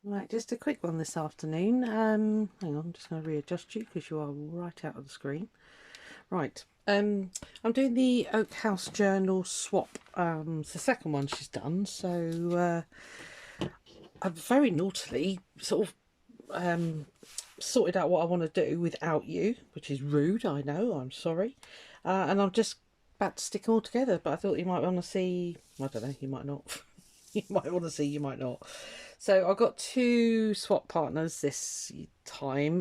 Right, just a quick one this afternoon. Hang on, I'm just going to readjust you because you are right out of the screen. Right, I'm doing the Oak House Journal swap. It's the second one she's done, so I've very naughtily sort of sorted out what I want to do without you, which is rude, I know, I'm sorry. And I'm just about to stick them all together, but I thought you might want to see, I don't know, you might not. You might want to see, you might not. So I've got two swap partners this time.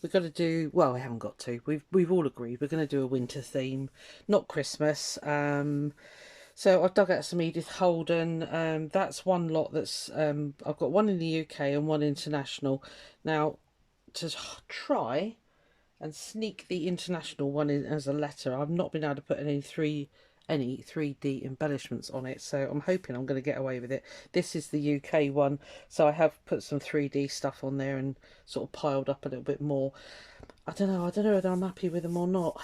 We've got to do, well, we haven't got to. We've all agreed we're going to do a winter theme, not Christmas. So I've dug out some Edith Holden. That's one lot that's I've got one in the UK and one international. Now to try and sneak the international one in as a letter, I've not been able to put any 3D embellishments on it, so I'm hoping I'm going to get away with it. This is the UK one, so I have put some 3D stuff on there and sort of piled up a little bit more. I don't know whether I'm happy with them or not.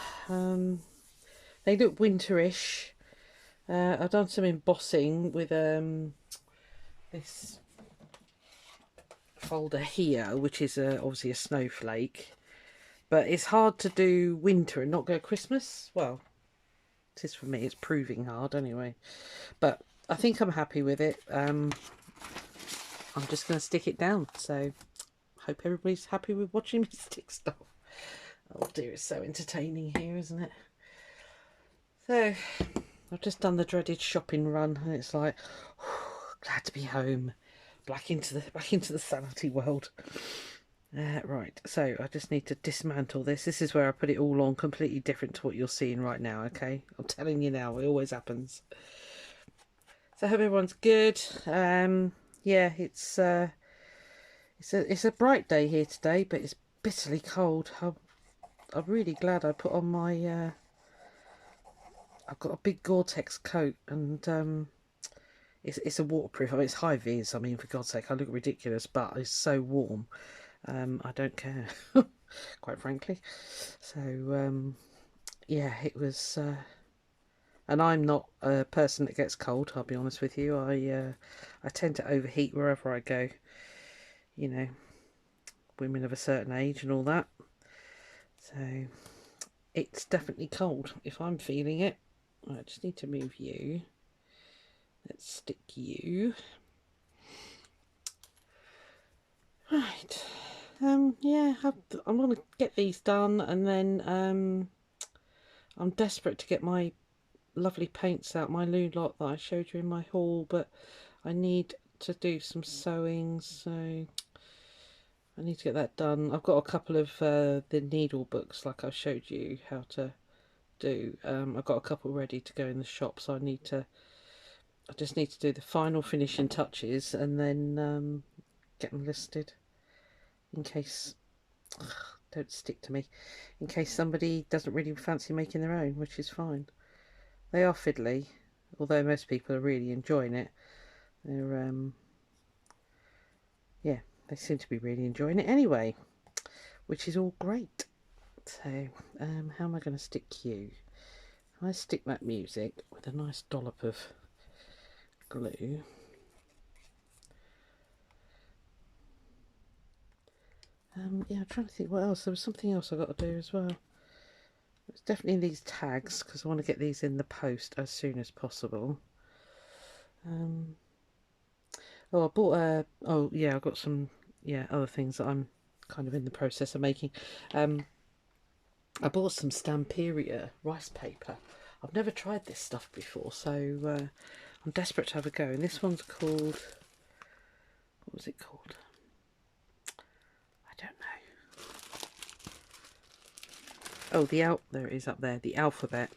They look winterish. I've done some embossing with this folder here, which is obviously a snowflake. But it's hard to do winter and not go Christmas. Well, it is for me. It's proving hard anyway. But I think I'm happy with it. I'm just going to stick it down. So hope everybody's happy with watching me stick stuff. Oh dear, it's so entertaining here, isn't it? So I've just done the dreaded shopping run, and it's like, glad to be home, back into the sanity world. Right, so I just need to dismantle this. This is where I put it all on, completely different to what you're seeing right now, okay? I'm telling you now, it always happens. So I hope everyone's good. Yeah, it's a bright day here today, but it's bitterly cold. I'm really glad I put on my I've got a big Gore-Tex coat, and it's a waterproof. I mean, it's high vis. I mean, for God's sake, I look ridiculous, but it's so warm. I don't care, quite frankly. So yeah, it was. And I'm not a person that gets cold. I'll be honest with you. I tend to overheat wherever I go. You know, women of a certain age and all that. So it's definitely cold if I'm feeling it. I just need to move you. Let's stick you. Right. Yeah, I'm going to get these done, and then I'm desperate to get my lovely paints out, my new lot that I showed you in my haul, but I need to do some sewing, so I need to get that done. I've got a couple of the needle books like I showed you how to do. I've got a couple ready to go in the shop, so I just need to do the final finishing touches and then get them listed in case, don't stick to me, in case somebody doesn't really fancy making their own, which is fine. They are fiddly, although most people are really enjoying it. They're yeah, they seem to be really enjoying it anyway, which is all great. So how am I going to stick you? I stick that music with a nice dollop of glue. Yeah, I'm trying to think what else. There was something else I got to do as well. It's definitely these tags because I want to get these in the post as soon as possible. Oh, I bought a. Oh yeah, I've got some other things that I'm kind of in the process of making. I bought some Stamperia rice paper. I've never tried this stuff before, so I'm desperate to have a go. And this one's called. What was it called? I don't know. Oh, there it is up there. The alphabet.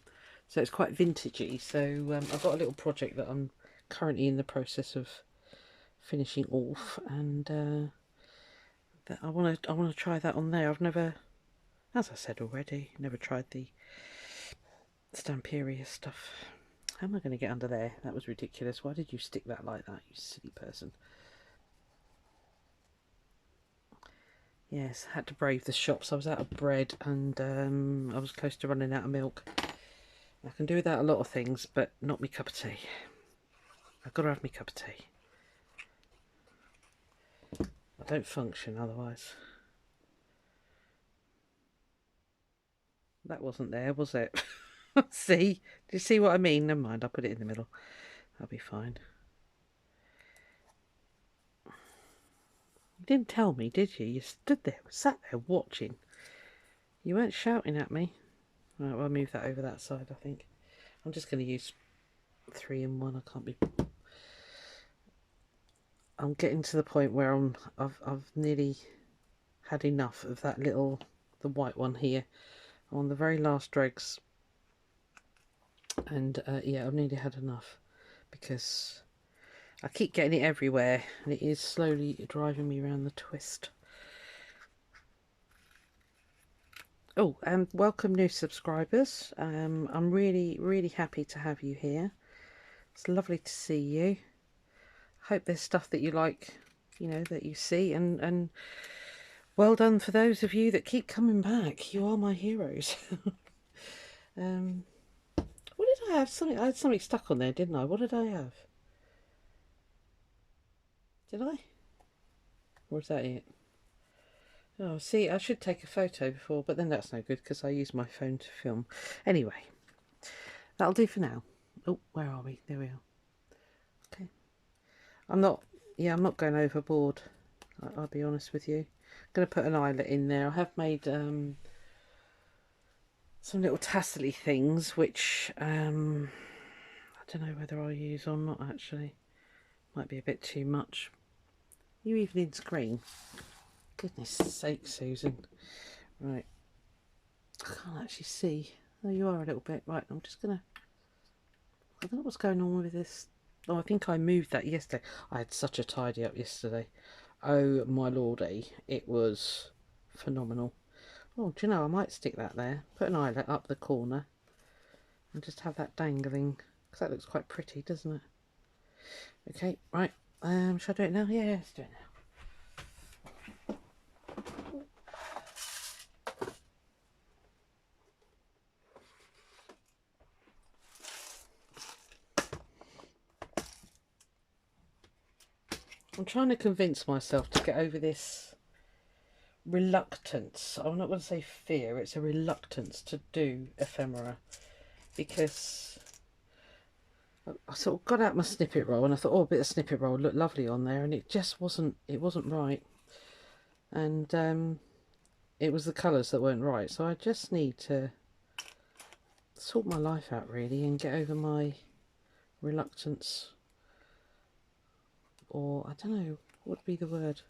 So it's quite vintagey. So I've got a little project that I'm currently in the process of finishing off, and that I want to try that on there. I've never, as I said already, never tried the Stamperia stuff. How am I going to get under there? That was ridiculous. Why did you stick that like that, you silly person? Yes, I had to brave the shops. I was out of bread, and I was close to running out of milk. I can do without a lot of things, but not me cup of tea. I've got to have me cup of tea. I don't function otherwise. That wasn't there, was it? See? Do you see what I mean? Never mind, I'll put it in the middle. That'll be fine. You didn't tell me, did you? You stood there, sat there watching. You weren't shouting at me. Right, well, I'll move that over that side, I think. I'm just going to use 3 in 1. I can't be... I'm getting to the point where I've nearly had enough of that little, the white one here. I'm on the very last dregs. And yeah, I've nearly had enough because I keep getting it everywhere and it is slowly driving me around the twist. Oh, and welcome new subscribers. I'm really happy to have you here. It's lovely to see you. Hope there's stuff that you like, you know, that you see, and well done for those of you that keep coming back. You are my heroes. What did I have? Something, I had something stuck on there, didn't I? What did I have? Did I? Or is that it? Oh, see, I should take a photo before, but then that's no good because I use my phone to film. Anyway, that'll do for now. Oh, where are we? There we are. Okay. I'm not going overboard. I'll be honest with you. I'm going to put an eyelet in there. I have made some little tassely things, which I don't know whether I'll use or not actually. Might be a bit too much. You evening's green. Goodness sake, Susan. Right. I can't actually see. Oh, you are a little bit. Right, I'm just going to... I don't know what's going on with this. Oh, I think I moved that yesterday. I had such a tidy up yesterday. Oh, my lordy. It was phenomenal. Oh, do you know, I might stick that there. Put an eyelet up the corner. And just have that dangling. Because that looks quite pretty, doesn't it? Okay, right. Shall I do it now? Yeah, let's do it now. I'm trying to convince myself to get over this reluctance. I'm not going to say fear, it's a reluctance to do ephemera. Because I sort of got out my snippet roll and I thought, oh, a bit of snippet roll looked lovely on there, and it just wasn't right. And it was the colours that weren't right. So I just need to sort my life out really and get over my reluctance. Or I don't know what would be the word.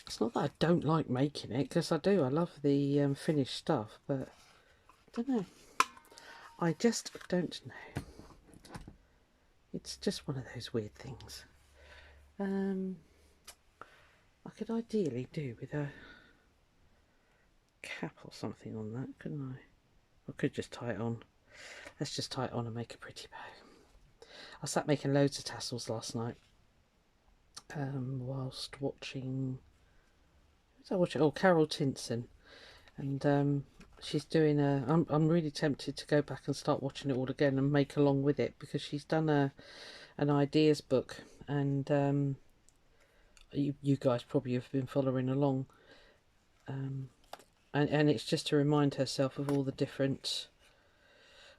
It's not that I don't like making it, because I do. I love the finished stuff, but I don't know. I just don't know. It's just one of those weird things. I could ideally do with a cap or something on that, couldn't I? I could just tie it on. Let's just tie it on and make a pretty bow. I sat making loads of tassels last night. Whilst watching, who was I watching? Oh, Carol Tinson, and she's doing a. I'm really tempted to go back and start watching it all again and make along with it, because she's done an ideas book, and you guys probably have been following along, and it's just to remind herself of all the different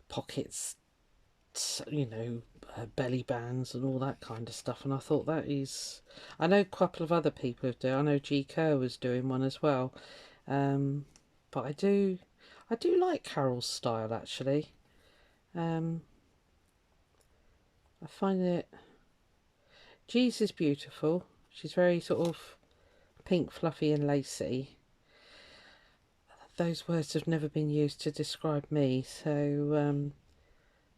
pockets, you know, belly bands and all that kind of stuff. And I thought that is, I know a couple of other people have done. I know G. Kerr was doing one as well, but I do like Carol's style actually. I find it, G's is beautiful. She's very sort of pink, fluffy and lacy. Those words have never been used to describe me, so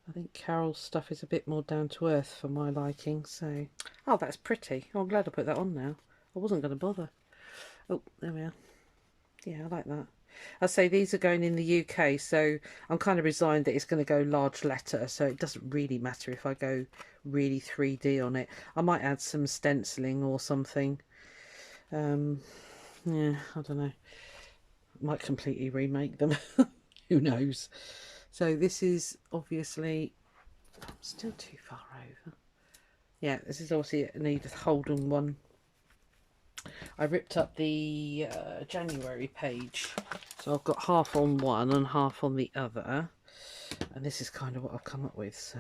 I think Carol's stuff is a bit more down to earth for my liking. So, oh, that's pretty. Oh, I'm glad I put that on now. I wasn't going to bother. Oh, there we are. Yeah, I like that. I say these are going in the UK, so I'm kind of resigned that it's going to go large letter, so it doesn't really matter if I go really 3D on it. I might add some stenciling or something. Yeah, I don't know. Might completely remake them. Who knows? So this is obviously, I'm still too far over. Yeah, this is obviously an Edith Holden one. I ripped up the January page, so I've got half on one and half on the other, and this is kind of what I've come up with. So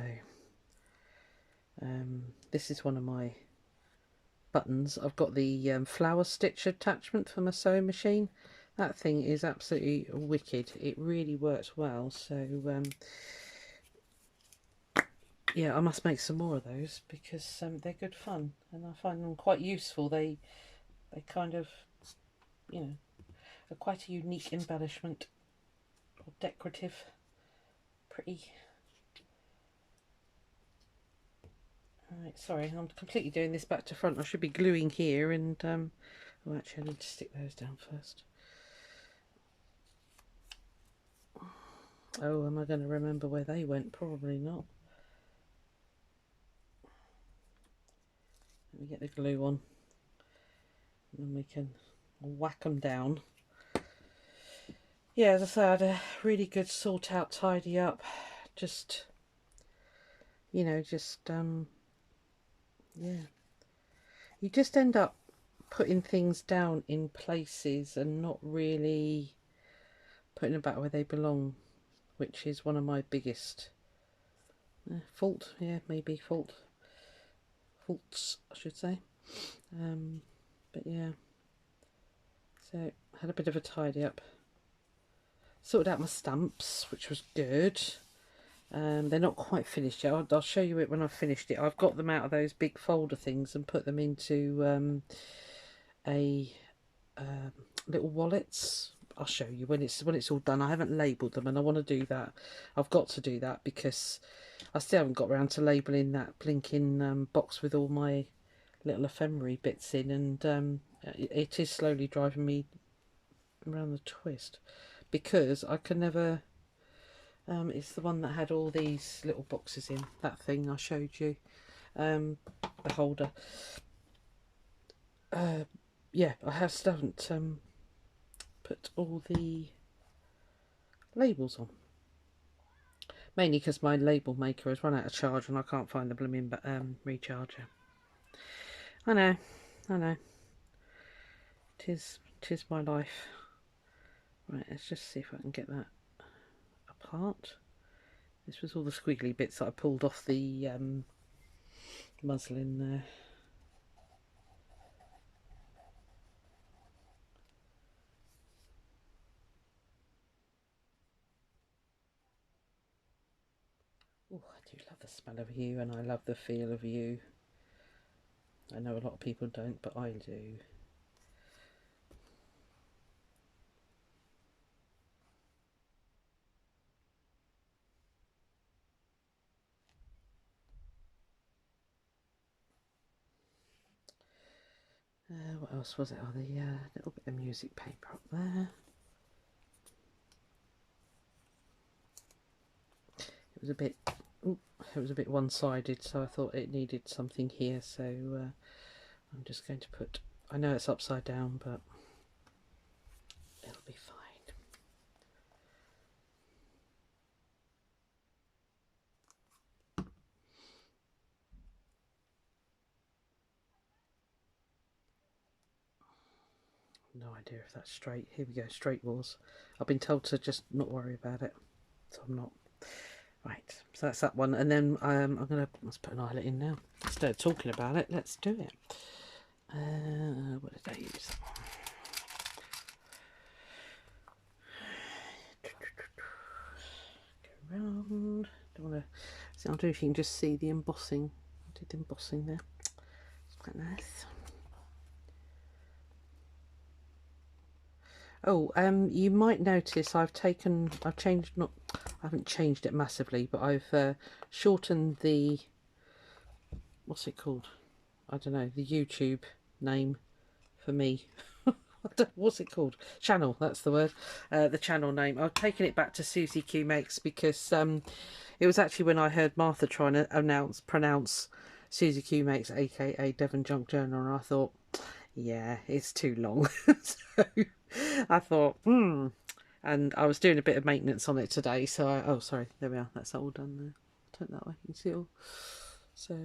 this is one of my buttons. I've got the flower stitch attachment for my sewing machine. That thing is absolutely wicked. It really works well. So yeah, I must make some more of those because they're good fun and I find them quite useful. They kind of, you know, are quite a unique embellishment, or decorative, pretty. Alright, sorry, I'm completely doing this back to front. I should be gluing here and oh, actually I need to stick those down first. Oh, am I going to remember where they went? Probably not. Let me get the glue on and then we can whack them down. Yeah, as I said, I had a really good sort out, tidy up, just, you know, just yeah, you just end up putting things down in places and not really putting them back where they belong, which is one of my biggest faults, I should say. But yeah, so had a bit of a tidy up, sorted out my stamps, which was good. They're not quite finished yet. I'll show you it when I've finished it. I've got them out of those big folder things and put them into a little wallets. I'll show you when it's all done. I haven't labelled them and I want to do that. I've got to do that because I still haven't got around to labelling that blinking box with all my little ephemera bits in, and it is slowly driving me around the twist because I can never. It's the one that had all these little boxes in, that thing I showed you, the holder. Yeah, I still haven't put all the labels on. Mainly because my label maker has run out of charge and I can't find the blooming recharger. I know. Tis my life. Right, let's just see if I can get that apart. This was all the squiggly bits that I pulled off the muslin there. Oh, I do love the smell of you and I love the feel of you. I know a lot of people don't, but I do. What else was it? Oh, the little bit of music paper up there. It was a bit, one-sided, so I thought it needed something here. So I'm just going to put. I know it's upside down, but it'll be fine. No idea if that's straight. Here we go, straight wars. I've been told to just not worry about it, so I'm not. Right, so that's that one, and then let's put an eyelet in now. Instead of talking about it, let's do it. What did I use? Go around. Don't want to. See, I'll do if you can just see the embossing. I did the embossing there. It's quite nice. Oh, you might notice I haven't changed it massively, but I've shortened the, what's it called? I don't know, the YouTube name for me. What's it called? Channel, that's the word. The channel name. I've taken it back to Susie Q Makes because it was actually when I heard Martha trying to pronounce Susie Q Makes, aka Devon Junk Journal, and I thought, yeah, it's too long. So I thought, and I was doing a bit of maintenance on it today, so oh sorry, there we are, that's all done there. Turn that way, you can see it all. So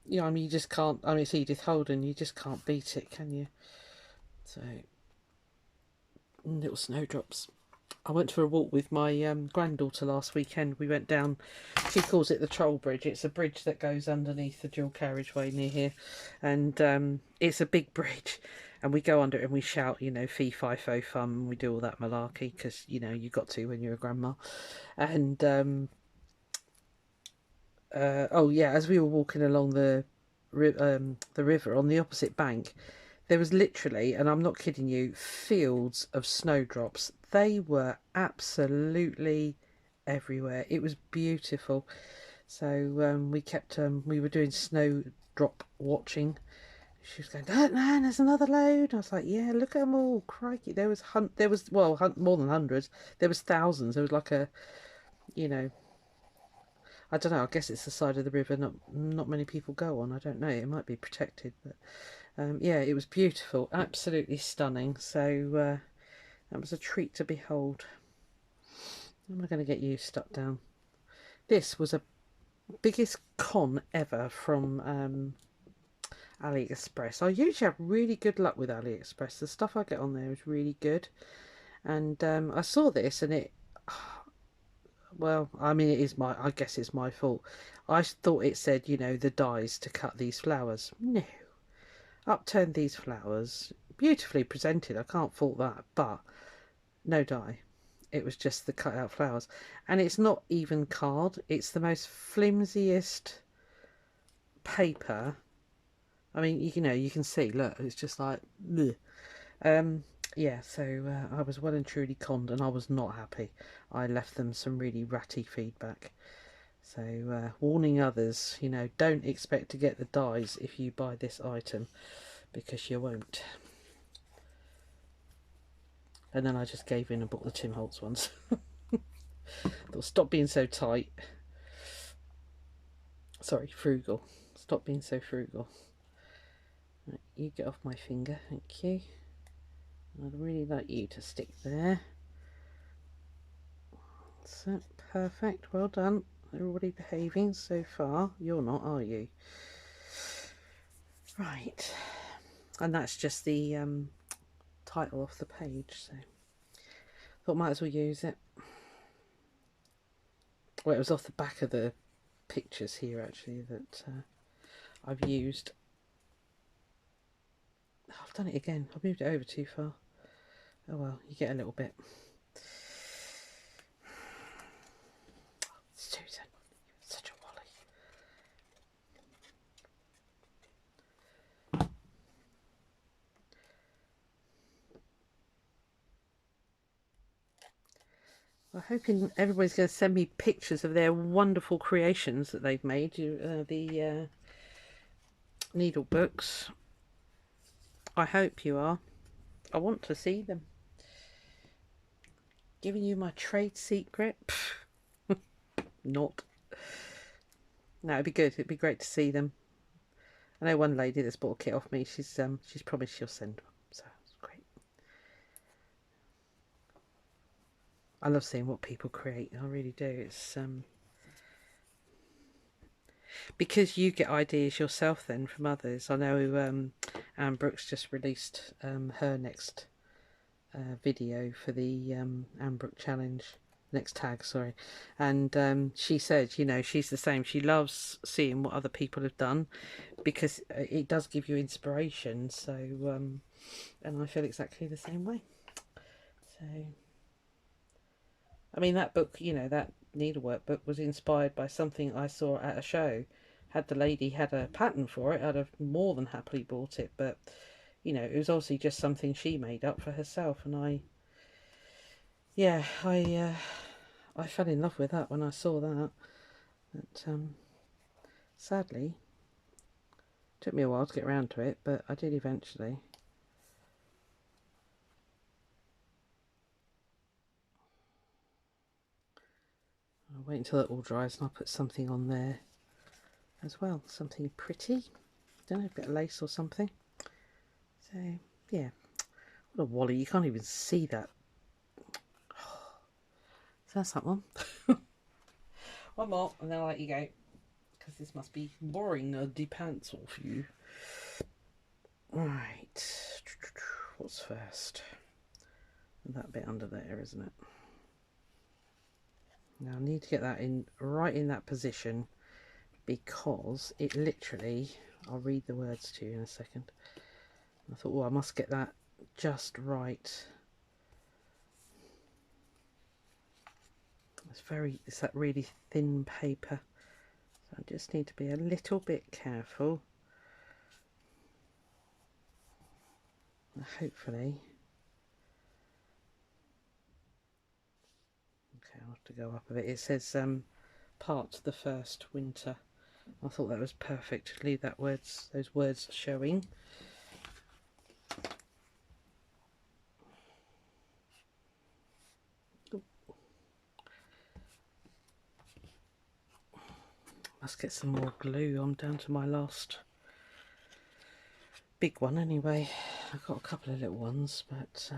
you know, I mean, you just can't. I mean, it's Edith Holden. You just can't beat it, can you? So, little snowdrops. I went for a walk with my granddaughter last weekend. We went down, she calls it the Troll Bridge. It's a bridge that goes underneath the dual carriageway near here. And it's a big bridge. And we go under it and we shout, you know, fee, fi, fo, fum. We do all that malarkey because, you know, you got to when you're a grandma. And, oh yeah, as we were walking along the river on the opposite bank, there was literally, and I'm not kidding you, fields of snowdrops. They were absolutely everywhere. It was beautiful. So we were doing snowdrop watching. She was going, "Don't man, there's another load." I was like, "Yeah, look at them all, crikey!" There was more than hundreds. There was thousands. There was like a, you know, I don't know. I guess it's the side of the river not many people go on. I don't know. It might be protected, but yeah, it was beautiful, absolutely stunning. So that was a treat to behold. Am I going to get you stuck down? This was a biggest con ever from AliExpress. I usually have really good luck with AliExpress. The stuff I get on there is really good. And I saw this and it, well, I mean, I guess it's my fault. I thought it said, you know, the dies to cut these flowers. No. Upturned these flowers, beautifully presented, I can't fault that, but no dye. It was just the cut out flowers. And it's not even card, it's the most flimsiest paper. I mean, you know, you can see, look, it's just like, yeah, so I was well and truly conned and I was not happy. I left them some really ratty feedback. So warning others, you know, don't expect to get the dies if you buy this item, because you won't. And then I just gave in and bought the Tim Holtz ones. They'll stop being so tight. Sorry, frugal. Stop being so frugal. Right, you get off my finger, thank you. I'd really like you to stick there. So, perfect, well done. Everybody behaving so far. You're not, are you? Right. And that's just the title off the page, so thought might as well use it. Well, it was off the back of the pictures here actually that I've used. Oh, I've done it again. I've moved it over too far. Oh well, you get a little bit. Susan, such a wally. I'm hoping everybody's going to send me pictures of their wonderful creations that they've made. The needle books. I hope you are. I want to see them. Giving you my trade secret? Not. No, it'd be good. It'd be great to see them. I know one lady that's bought a kit off me. She's promised she'll send one, so it's great. I love seeing what people create. I really do. It's because you get ideas yourself then from others. I know Anne Brooks just released her next video for the Anne Brooke challenge, next tag, sorry, and she said, you know, she's the same. She loves seeing what other people have done because it does give you inspiration. So and I feel exactly the same way. So I mean, that book, you know, that needlework book was inspired by something I saw at a show. Had the lady had a pattern for it, I'd have more than happily bought it, but you know, it was obviously just something she made up for herself, and I fell in love with that when I saw that. But sadly, it took me a while to get around to it, but I did eventually. I'll wait until it all dries and I'll put something on there as well, something pretty. Don't know, a bit of lace or something. So yeah, what a wally! You can't even see that. So that's that one. One more, and then I'll let you go because this must be boring the pants off you. Right, what's first? That bit under there, isn't it? Now I need to get that in right in that position, because it literally, I'll read the words to you in a second. I thought, well, I must get that just right. It's that really thin paper, so I just need to be a little bit careful. Hopefully, okay, I'll have to go up a bit. It says part the first winter. I thought that was perfect. Leave that those words showing. Must get some more glue. I'm down to my last big one anyway. I've got a couple of little ones, but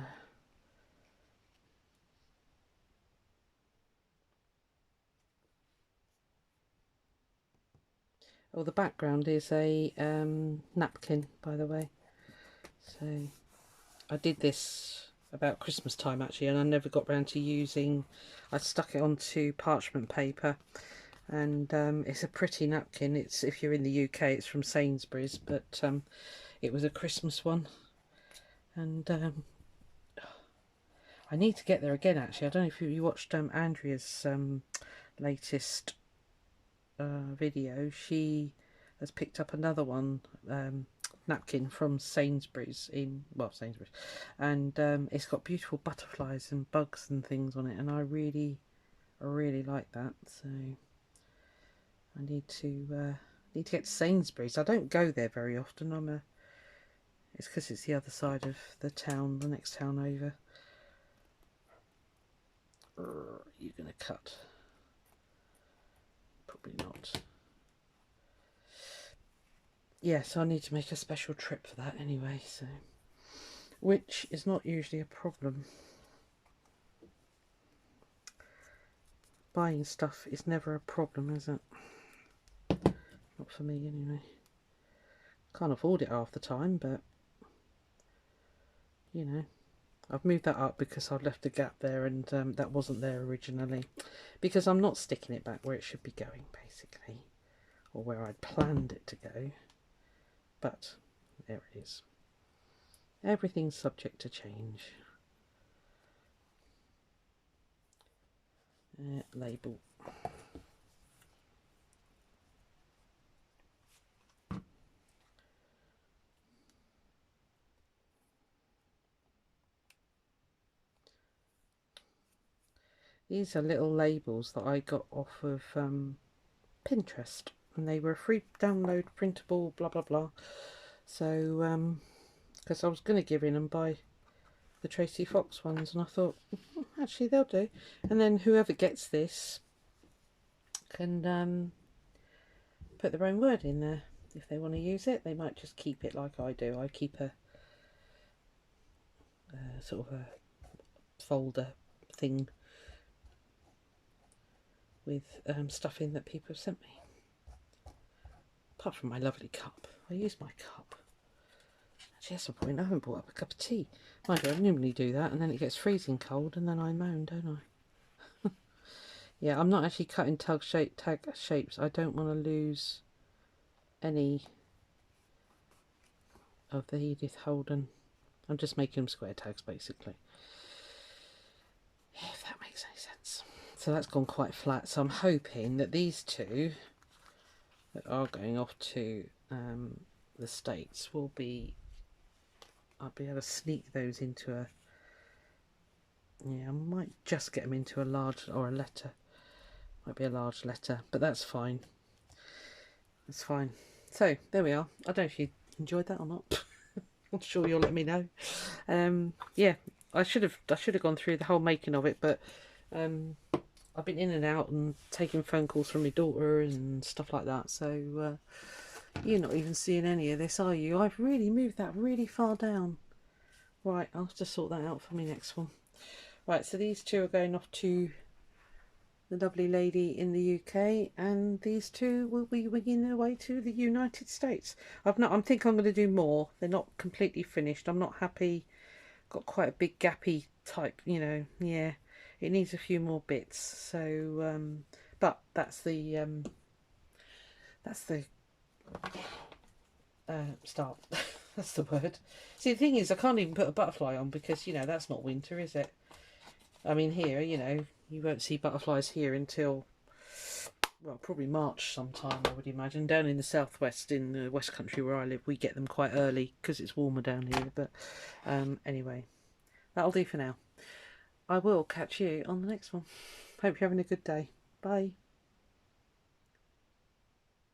oh, the background is a napkin, by the way. So I did this about Christmas time actually, and I never got round to using. I stuck it onto parchment paper, and it's a pretty napkin. It's, if you're in the UK, it's from Sainsbury's, but it was a Christmas one, and I need to get there again actually. I don't know if you watched Andrea's latest video. She has picked up another one, napkin from Sainsbury's, Sainsbury's, and it's got beautiful butterflies and bugs and things on it, and I really like that. So I need to get to Sainsbury's. I don't go there very often. It's because it's the other side of the town, the next town over. You're gonna cut? Probably not. Yeah, so I need to make a special trip for that anyway, so, which is not usually a problem. Buying stuff is never a problem, is it? Not for me anyway. Can't afford it half the time, but you know, I've moved that up because I've left a gap there, and that wasn't there originally, because I'm not sticking it back where it should be going, basically, or where I'd planned it to go. But there it is. Everything's subject to change. Label. These are little labels that I got off of Pinterest, and they were a free download, printable, blah blah blah. So because I was going to give in and buy the Tracy Fox ones, and I thought, actually they'll do. And then whoever gets this can put their own word in there. If they want to use it, they might just keep it like I do. I keep a sort of a folder thing with stuff in that people have sent me. Apart from my lovely cup. I use my cup. Actually, that's the point. I haven't brought up a cup of tea. Mind you, I normally do that, and then it gets freezing cold, and then I moan, don't I? Yeah, I'm not actually cutting tag shapes. I don't want to lose any of the Edith Holden. I'm just making them square tags, basically. If that makes any sense. So that's gone quite flat. So I'm hoping that these two that are going off to the States will be... I'll be able to sneak those into a... Yeah, I might just get them into a large, or a letter. Might be a large letter, but that's fine. That's fine. So there we are. I don't know if you enjoyed that or not. I'm sure you'll let me know. Yeah, I should have gone through the whole making of it, but I've been in and out and taking phone calls from my daughter and stuff like that. So you're not even seeing any of this, are you? I've really moved that really far down. Right, I'll have to sort that out for me next one. Right, so these two are going off to the lovely lady in the UK, and these two will be winging their way to the United States. I think I'm going to do more. They're not completely finished. I'm not happy. Got quite a big gappy type, you know. Yeah, it needs a few more bits. So, but that's the start. That's the word. See, the thing is, I can't even put a butterfly on because, you know, that's not winter, is it? I mean, here, you know, you won't see butterflies here until, well, probably March sometime, I would imagine. Down in the southwest, in the West Country where I live, we get them quite early because it's warmer down here. But anyway, that'll do for now. I will catch you on the next one. Hope you're having a good day. Bye.